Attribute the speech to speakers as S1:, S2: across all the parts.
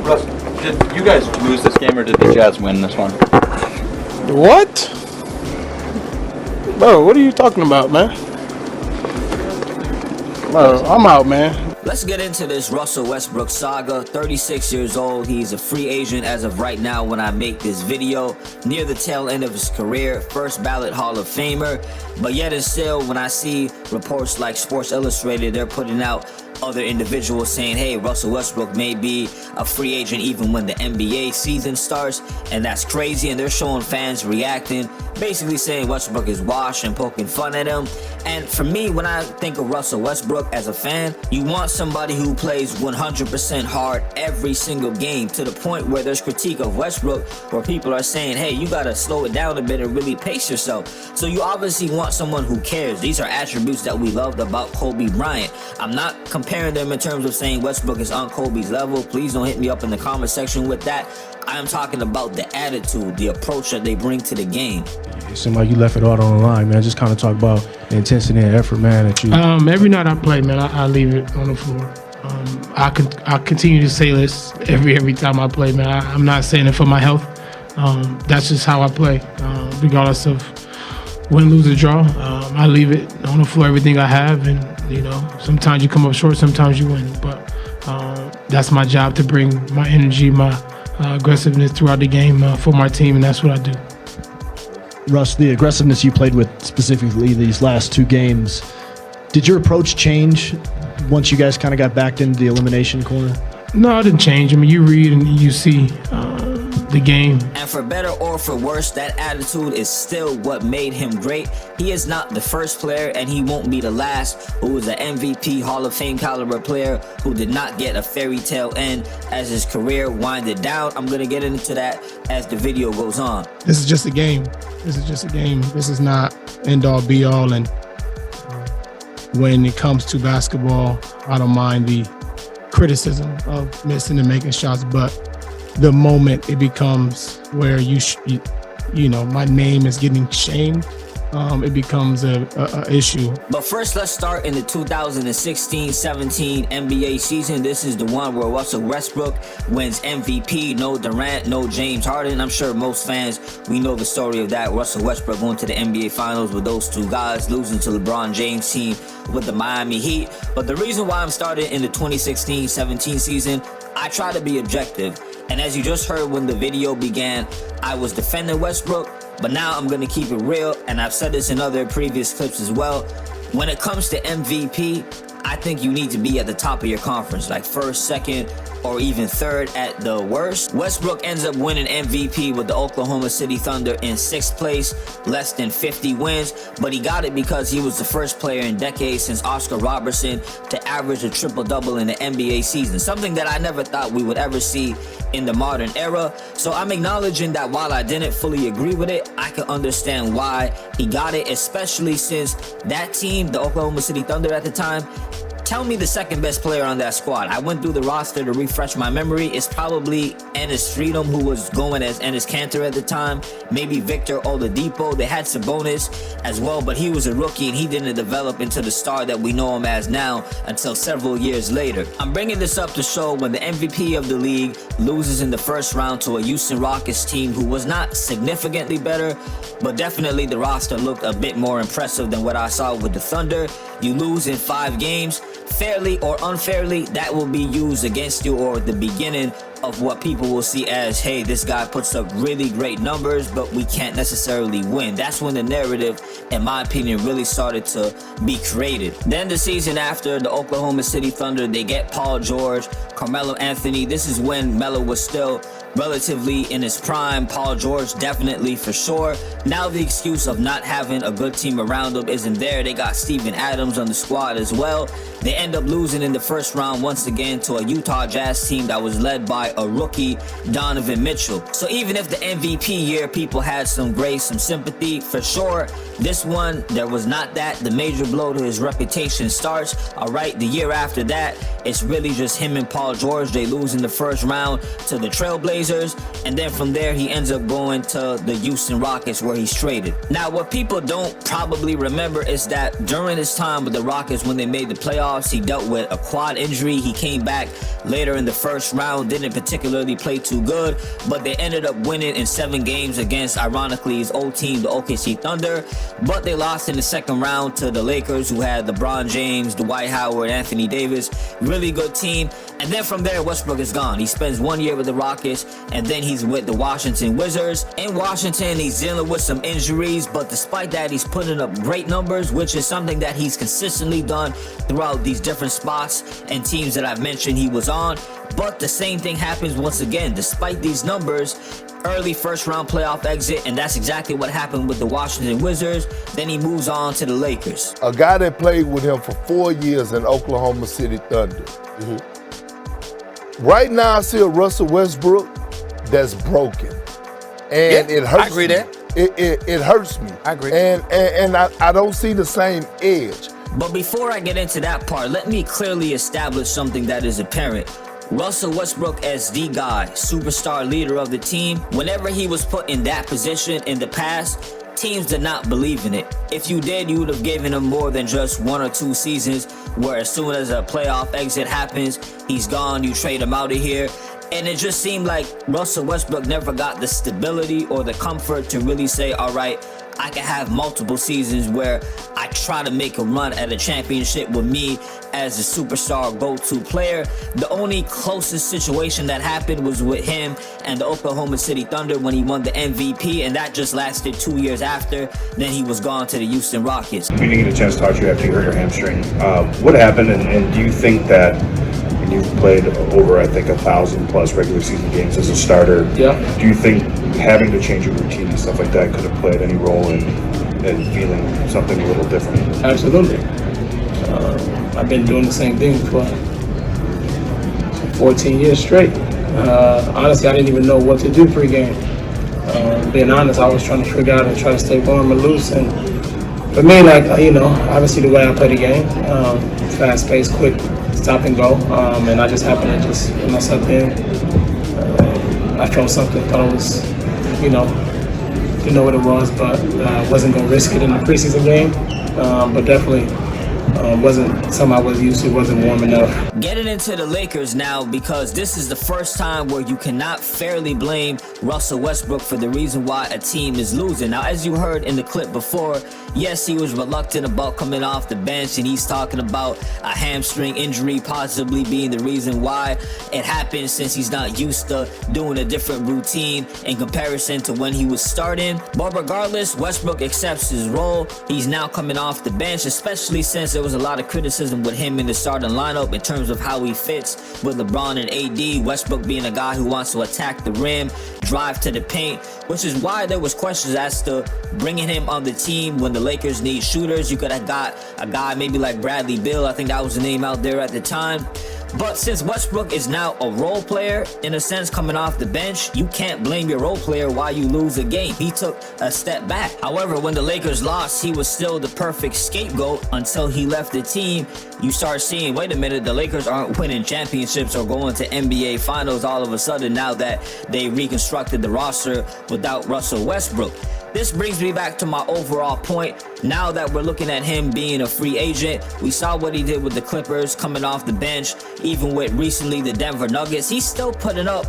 S1: Russ, did you guys lose this game or did the Jazz win this one?
S2: What? Bro, what are you talking about, man? Bro, I'm out, man.
S3: Let's get into this Russell Westbrook saga. 36 years old. He's a free agent as of right now when I make this video. Near the tail end of his career. First ballot Hall of Famer. But yet and still, when I see reports like Sports Illustrated, they're putting out other individuals saying, hey, Russell Westbrook may be a free agent even when the NBA season starts. And that's crazy. And they're showing fans reacting, basically saying Westbrook is washed and poking fun at him. And for me, when I think of Russell Westbrook as a fan, you want somebody who plays 100% hard every single game, to the point where there's critique of Westbrook where people are saying, hey, you got to slow it down a bit and really pace yourself. So you obviously want someone who cares. These are attributes that we loved about Kobe Bryant. I'm not comparing them in terms of saying Westbrook is on Kobe's level. Please don't hit me up in the comment section with that. I am talking about the attitude, the approach that they bring to the game.
S4: It seemed like you left it all on the line, man. Just kind of talk about the intensity and effort, man, that you...
S5: Every night I play, man, I leave it on the floor. I continue to say this every time I play, man. I'm not saying it for my health. That's just how I play, regardless of win, lose, or draw. I leave it on the floor, everything I have, and sometimes you come up short, sometimes you win. But that's my job, to bring my energy, my aggressiveness throughout the game for my team, and that's what I do.
S6: Russ, the aggressiveness you played with specifically these last two games, did your approach change once you guys kind of got backed into the elimination corner?
S5: No, it didn't change. I mean, you read and you see the game.
S3: And for better or for worse, that attitude is still what made him great. He is not the first player, and he won't be the last, who was an MVP Hall of Fame caliber player who did not get a fairy tale end as his career winded down. I'm going to get into that as the video goes on.
S5: This is just a game. This is just a game. This is not end all be all. And when it comes to basketball, I don't mind the criticism of missing and making shots, but the moment it becomes where my name is getting shamed, it becomes a issue.
S3: But first, let's start in the 2016-17 NBA season. This is the one where Russell Westbrook wins MVP. No Durant, no James Harden. I'm sure most fans, we know the story of that. Russell Westbrook going to the NBA Finals with those two guys, losing to LeBron James' team with the Miami Heat. But the reason why I'm starting in the 2016-17 season, I try to be objective. And as you just heard when the video began, I was defending Westbrook, but now I'm going to keep it real, and I've said this in other previous clips as well. When it comes to MVP, I think you need to be at the top of your conference, like first, second, or even third at the worst. Westbrook ends up winning MVP with the Oklahoma City Thunder in 6th place, less than 50 wins, but he got it because he was the first player in decades since Oscar Robertson to average a triple-double in the NBA season, something that I never thought we would ever see in the modern era. So I'm acknowledging that while I didn't fully agree with it, I can understand why he got it, especially since that team, the Oklahoma City Thunder at the time, tell me the second best player on that squad. I went through the roster to refresh my memory. It's probably Enes Freedom, who was going as Enes Kanter at the time. Maybe Victor Oladipo. They had Sabonis as well, but he was a rookie and he didn't develop into the star that we know him as now until several years later. I'm bringing this up to show when the MVP of the league loses in the first round to a Houston Rockets team who was not significantly better, but definitely the roster looked a bit more impressive than what I saw with the Thunder. You lose in 5 games. Fairly or unfairly, that will be used against you, or the beginning of what people will see as, hey, this guy puts up really great numbers, but we can't necessarily win. That's when the narrative, in my opinion, really started to be created. Then the season after, the Oklahoma City Thunder, they get Paul George, Carmelo Anthony. This is when Melo was still relatively in his prime. Paul George definitely for sure. Now the excuse of not having a good team around him isn't there. They got Steven Adams on the squad as well. They end up losing in the first round once again to a Utah Jazz team that was led by a rookie, Donovan Mitchell. So even if the MVP year people had some grace, some sympathy, for sure, This one, there was not that. The major blow to his reputation starts. All right, the year after that, it's really just him and Paul George. They lose in the first round to the Trailblazers, and then from there he ends up going to the Houston Rockets, where he's traded. Now, what people don't probably remember is that during his time with the Rockets, when they made the playoffs, he dealt with a quad injury. He came back later in the first round, didn't particularly play too good, but they ended up winning in 7 games against, ironically, his old team, the OKC Thunder. But they lost in the second round to the Lakers, who had LeBron James, Dwight Howard, Anthony Davis. Really good team. And then from there, Westbrook is gone. He spends 1 year with the Rockets, and then he's with the Washington Wizards. In Washington, he's dealing with some injuries, but despite that, he's putting up great numbers, which is something that he's consistently done throughout these different spots and teams that I've mentioned he was on. But the same thing happens once again. Despite these numbers, early first round playoff exit, and that's exactly what happened with the Washington Wizards. Then he moves on to the Lakers.
S7: A guy that played with him for 4 years in Oklahoma City Thunder. Right now, I see a Russell Westbrook that's broken, and it hurts.
S8: I agree
S7: me.
S8: there.
S7: It hurts me.
S8: I agree.
S7: And I don't see the same edge.
S3: But before I get into that part, let me clearly establish something that is apparent. Russell Westbrook as the guy, superstar leader of the team, whenever he was put in that position in the past, teams did not believe in it. If you did, you would have given him more than just 1 or 2 seasons, where as soon as a playoff exit happens, he's gone, you trade him out of here. And it just seemed like Russell Westbrook never got the stability or the comfort to really say, all right, I can have multiple seasons where I try to make a run at a championship with me as a superstar go-to player. The only closest situation that happened was with him and the Oklahoma City Thunder when he won the MVP, and that just lasted 2 years after. Then he was gone to the Houston Rockets.
S9: We didn't get a chance to talk to you after you hurt your hamstring. What happened, and do you think that when you've played over, I think, 1,000+ regular season games as a starter, do you think having to change your routine and stuff like that could have played any role in feeling something a little different?
S5: Absolutely. I've been doing the same thing for 14 years straight. Honestly, I didn't even know what to do pregame. Being honest, I was trying to figure out and try to stay warm and loose. And for me, like, obviously the way I play the game, fast-paced, quick, stop and go. And I just happened to just put myself in. I felt something, thought it was, didn't know what it was, but wasn't going to risk it in the preseason game. But definitely wasn't something I was used to, wasn't warm enough.
S3: Getting into the Lakers now, because this is the first time where you cannot fairly blame Russell Westbrook for the reason why a team is losing. Now, as you heard in the clip before, yes, he was reluctant about coming off the bench, and he's talking about a hamstring injury possibly being the reason why it happened, since he's not used to doing a different routine in comparison to when he was starting. But regardless, Westbrook accepts his role. He's now coming off the bench, especially since there was a lot of criticism with him in the starting lineup in terms of how he fits with LeBron and AD. Westbrook being a guy who wants to attack the rim, drive to the paint, which is why there was questions as to bringing him on the team when the Lakers need shooters. You could have got a guy maybe like Bradley Beal. I think that was the name out there at the time. But since Westbrook is now a role player, in a sense, coming off the bench, you can't blame your role player while you lose a game. He took a step back. However, when the Lakers lost, he was still the perfect scapegoat until he left the team. You start seeing, wait a minute, the Lakers aren't winning championships or going to NBA Finals all of a sudden now that they reconstructed the roster without Russell Westbrook. This brings me back to my overall point. Now that we're looking at him being a free agent, we saw what he did with the Clippers coming off the bench, even with recently the Denver Nuggets. He's still putting up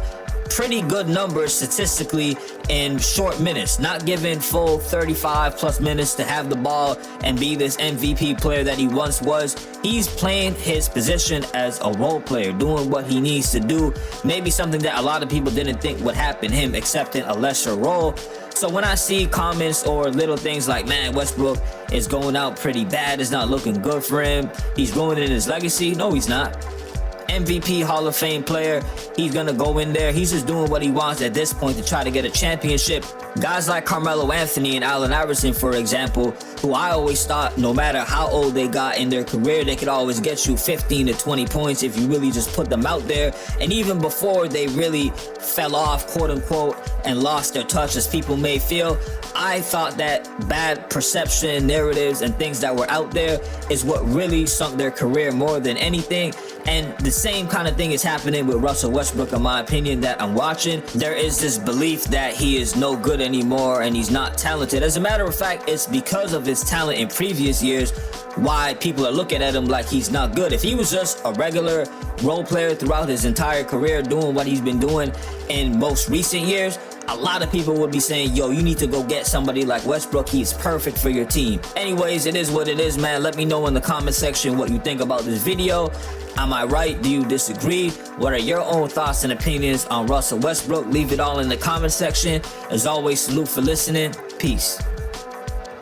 S3: pretty good numbers statistically in short minutes, not given full 35+ minutes to have the ball and be this MVP player that he once was. He's playing his position as a role player, doing what he needs to do. Maybe something that a lot of people didn't think would happen, him accepting a lesser role. So when I see comments or little things like, man, Westbrook is going out pretty bad, it's not looking good for him, he's ruining his legacy. No, he's not. MVP Hall of Fame player, he's gonna go in there, he's just doing what he wants at this point to try to get a championship. Guys like Carmelo Anthony and Allen Iverson, for example, who I always thought no matter how old they got in their career, they could always get you 15 to 20 points if you really just put them out there. And even before they really fell off, quote unquote, and lost their touch, as people may feel, I thought that bad perception, narratives, and things that were out there is what really sunk their career more than anything. And the same kind of thing is happening with Russell Westbrook, in my opinion, that I'm watching. There is this belief that he is no good anymore and he's not talented. As a matter of fact, it's because of his talent in previous years why people are looking at him like he's not good. If he was just a regular role player throughout his entire career, doing what he's been doing in most recent years, a lot of people would be saying, yo, you need to go get somebody like Westbrook. He's perfect for your team. Anyways, it is what it is, man. Let me know in the comment section what you think about this video. Am I right? Do you disagree? What are your own thoughts and opinions on Russell Westbrook? Leave it all in the comment section. As always, salute for listening. Peace.